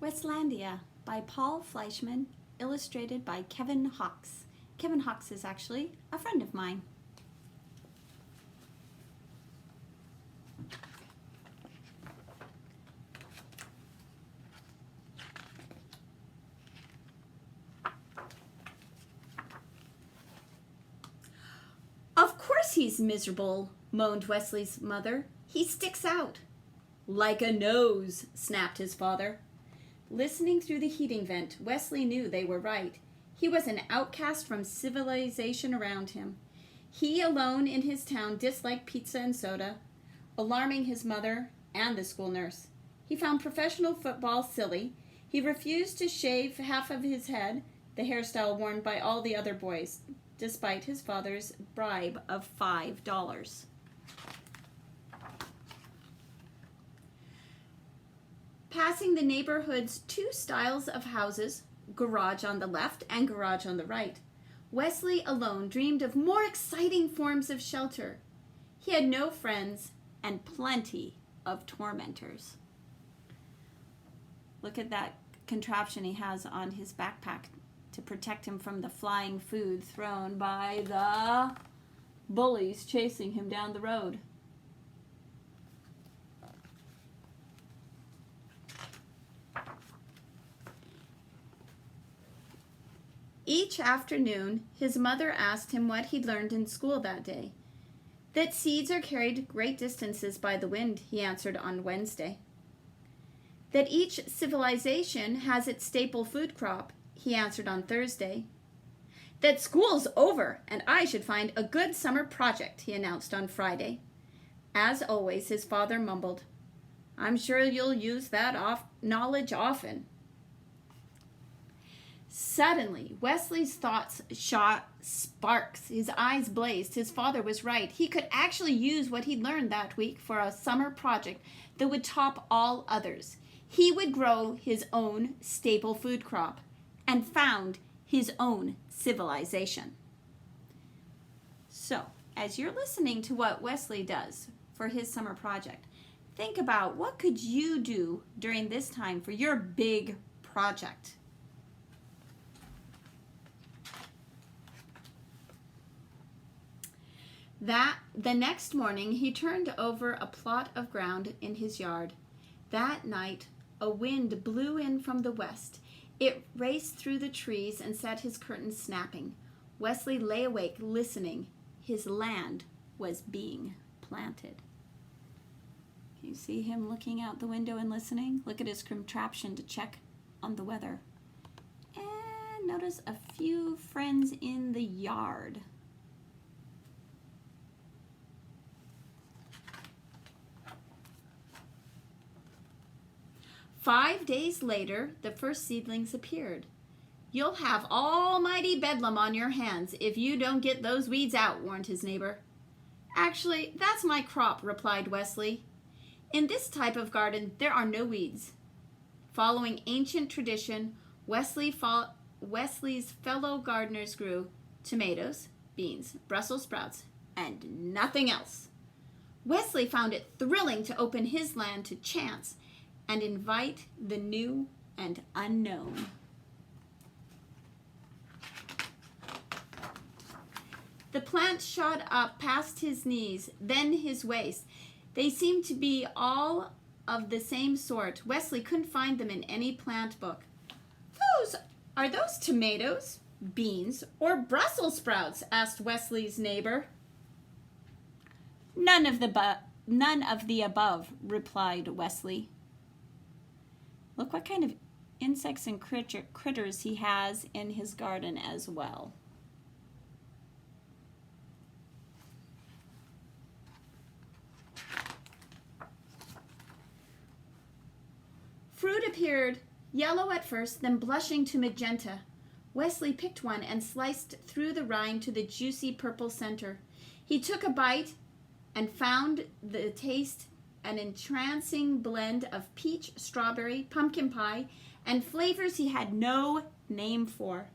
Westlandia by Paul Fleischman, illustrated by Kevin Hawks. Kevin Hawks is actually a friend of mine. Of course he's miserable, moaned Wesley's mother. He sticks out. Like a nose, snapped his father. Listening through the heating vent, Wesley knew they were right. He was an outcast from civilization around him. He alone in his town disliked pizza and soda, alarming his mother and the school nurse. He found professional football silly. He refused to shave half of his head, the hairstyle worn by all the other boys, despite his father's bribe of $5. Passing the neighborhood's two styles of houses, garage on the left and garage on the right, Wesley alone dreamed of more exciting forms of shelter. He had no friends and plenty of tormentors. Look at that contraption he has on his backpack to protect him from the flying food thrown by the bullies chasing him down the road. Each afternoon, his mother asked him what he'd learned in school that day. That seeds are carried great distances by the wind, he answered on Wednesday. That each civilization has its staple food crop, he answered on Thursday. That school's over, and I should find a good summer project, he announced on Friday. As always, his father mumbled, I'm sure you'll use that knowledge often. Suddenly, Wesley's thoughts shot sparks. His eyes blazed. His father was right. He could actually use what he'd learned that week for a summer project that would top all others. He would grow his own staple food crop and found his own civilization. So, as you're listening to what Wesley does for his summer project, think about what could you do during this time for your big project. The next morning, he turned over a plot of ground in his yard. That night, a wind blew in from the west. It raced through the trees and set his curtains snapping. Wesley lay awake, listening. His land was being planted. Can you see him looking out the window and listening? Look at his contraption to check on the weather. And notice a few friends in the yard. "5 days later, the first seedlings appeared. You'll have almighty bedlam on your hands if you don't get those weeds out," warned his neighbor. "Actually, that's my crop," replied Wesley. "In this type of garden, there are no weeds." Following ancient tradition, Wesley's fellow gardeners grew tomatoes, beans, Brussels sprouts, and nothing else. Wesley found it thrilling to open his land to chance and invite the new and unknown. The plants shot up past his knees, then his waist. They seemed to be all of the same sort. Wesley couldn't find them in any plant book. Are those tomatoes, beans, or Brussels sprouts?" asked Wesley's neighbor. None of the above," replied Wesley. Look what kind of insects and critters he has in his garden as well. Fruit appeared, yellow at first, then blushing to magenta. Wesley picked one and sliced through the rind to the juicy purple center. He took a bite and found the taste an entrancing blend of peach, strawberry, pumpkin pie, and flavors he had no name for.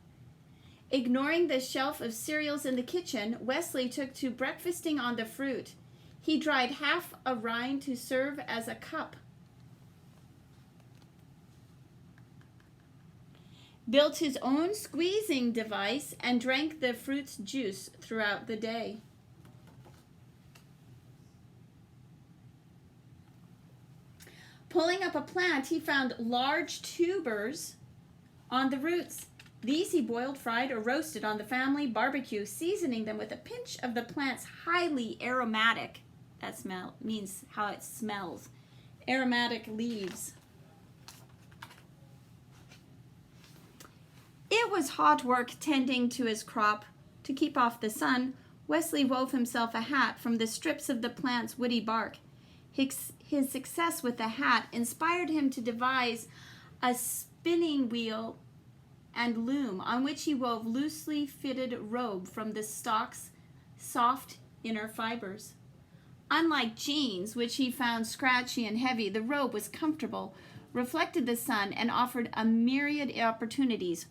Ignoring the shelf of cereals in the kitchen, Wesley took to breakfasting on the fruit. He dried half a rind to serve as a cup. built his own squeezing device, and drank the fruit's juice throughout the day. Pulling up a plant, he found large tubers on the roots. These he boiled, fried, or roasted on the family barbecue, seasoning them with a pinch of the plant's highly aromatic, that smell means how it smells, aromatic leaves. It was hot work tending to his crop. To keep off the sun, Wesley wove himself a hat from the strips of the plant's woody bark. His success with the hat inspired him to devise a spinning wheel and loom on which he wove loosely fitted robe from the stalk's soft inner fibers. Unlike jeans, which he found scratchy and heavy, the robe was comfortable, reflected the sun, and offered a myriad opportunities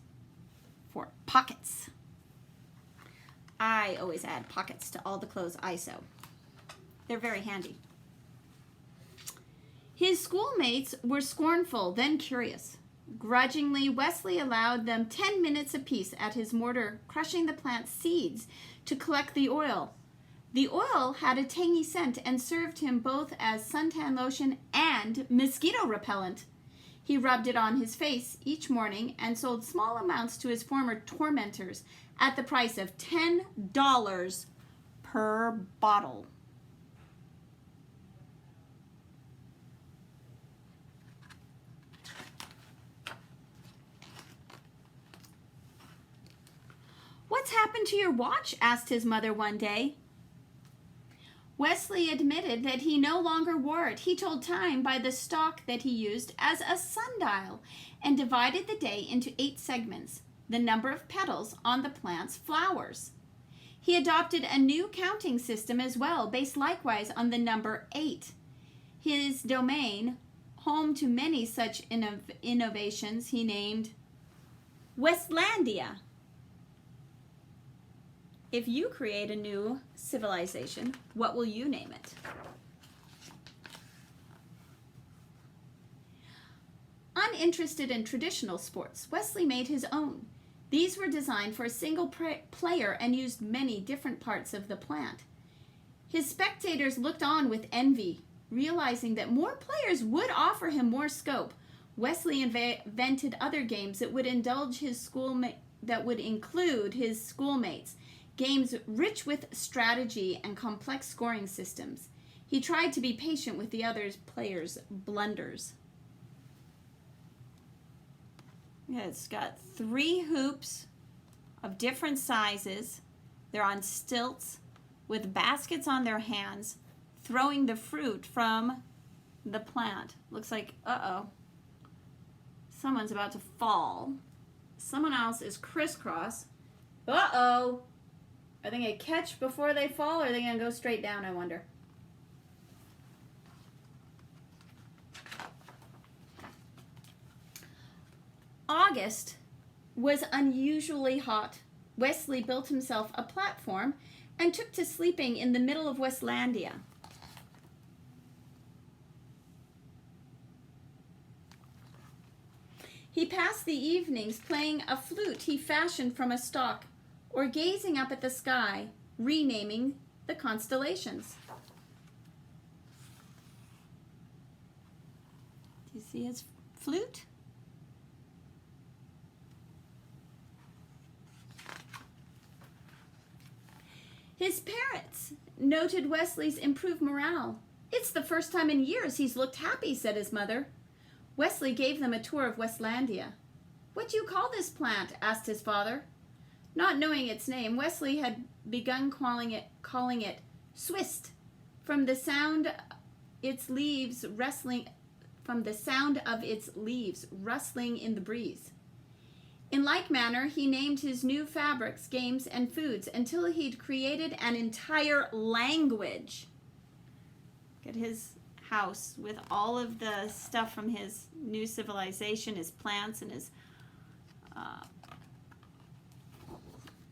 for pockets. I always add pockets to all the clothes I sew. They're very handy. His schoolmates were scornful, then curious. Grudgingly, Wesley allowed them 10 minutes apiece at his mortar, crushing the plant's seeds to collect the oil. The oil had a tangy scent and served him both as suntan lotion and mosquito repellent. He rubbed it on his face each morning and sold small amounts to his former tormentors at the price of $10 per bottle. "What's happened to your watch?" asked his mother one day. Wesley admitted that he no longer wore it. He told time by the stalk that he used as a sundial and divided the day into 8 segments, the number of petals on the plant's flowers. He adopted a new counting system as well, based likewise on the number 8. His domain, home to many such innovations, he named Westlandia. If you create a new civilization, what will you name it? Uninterested in traditional sports, Wesley made his own. These were designed for a single player and used many different parts of the plant. His spectators looked on with envy, realizing that more players would offer him more scope. Wesley invented other games that would include his schoolmates. Games rich with strategy and complex scoring systems. He tried to be patient with the other players' blunders. Yeah, it's got 3 hoops of different sizes. They're on stilts with baskets on their hands, throwing the fruit from the plant. Looks like, someone's about to fall. Someone else is crisscross. Are they going to catch before they fall, or are they going to go straight down, I wonder? August was unusually hot. Wesley built himself a platform and took to sleeping in the middle of Westlandia. He passed the evenings playing a flute he fashioned from a stalk, or gazing up at the sky, renaming the constellations. Do you see his flute? His parents noted Wesley's improved morale. "It's the first time in years he's looked happy," said his mother. Wesley gave them a tour of Westlandia. "What do you call this plant?" asked his father. Not knowing its name, Wesley had begun calling it Swist, from the sound of its leaves rustling in the breeze. In like manner, he named his new fabrics, games, and foods until he'd created an entire language. Look at his house with all of the stuff from his new civilization, his plants and his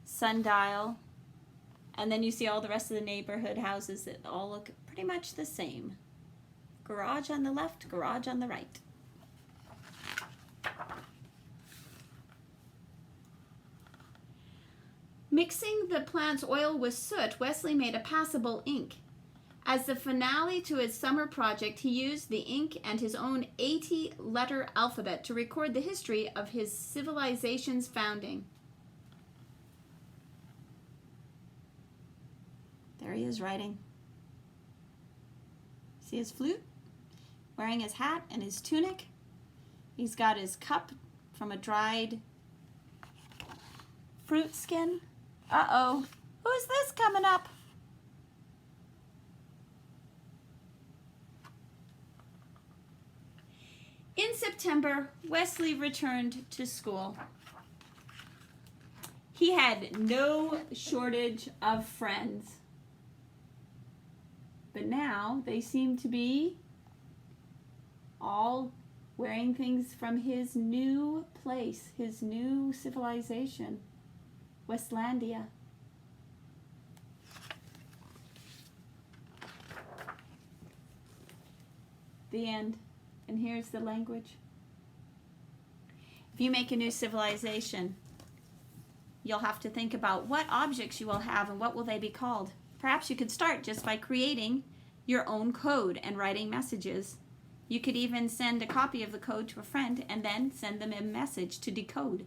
sundial. And then you see all the rest of the neighborhood houses that all look pretty much the same. Garage on the left, garage on the right. Mixing the plant's oil with soot, Wesley made a passable ink. As the finale to his summer project, he used the ink and his own 80-letter alphabet to record the history of his civilization's founding. There he is writing. See his flute? Wearing his hat and his tunic. He's got his cup from a dried fruit skin. Uh-oh. Who's this coming up? In September, Wesley returned to school. He had no shortage of friends. But now they seem to be all wearing things from his new place, his new civilization, Westlandia. The end. And here's the language. If you make a new civilization, you'll have to think about what objects you will have and what will they be called. Perhaps you could start just by creating your own code and writing messages. You could even send a copy of the code to a friend and then send them a message to decode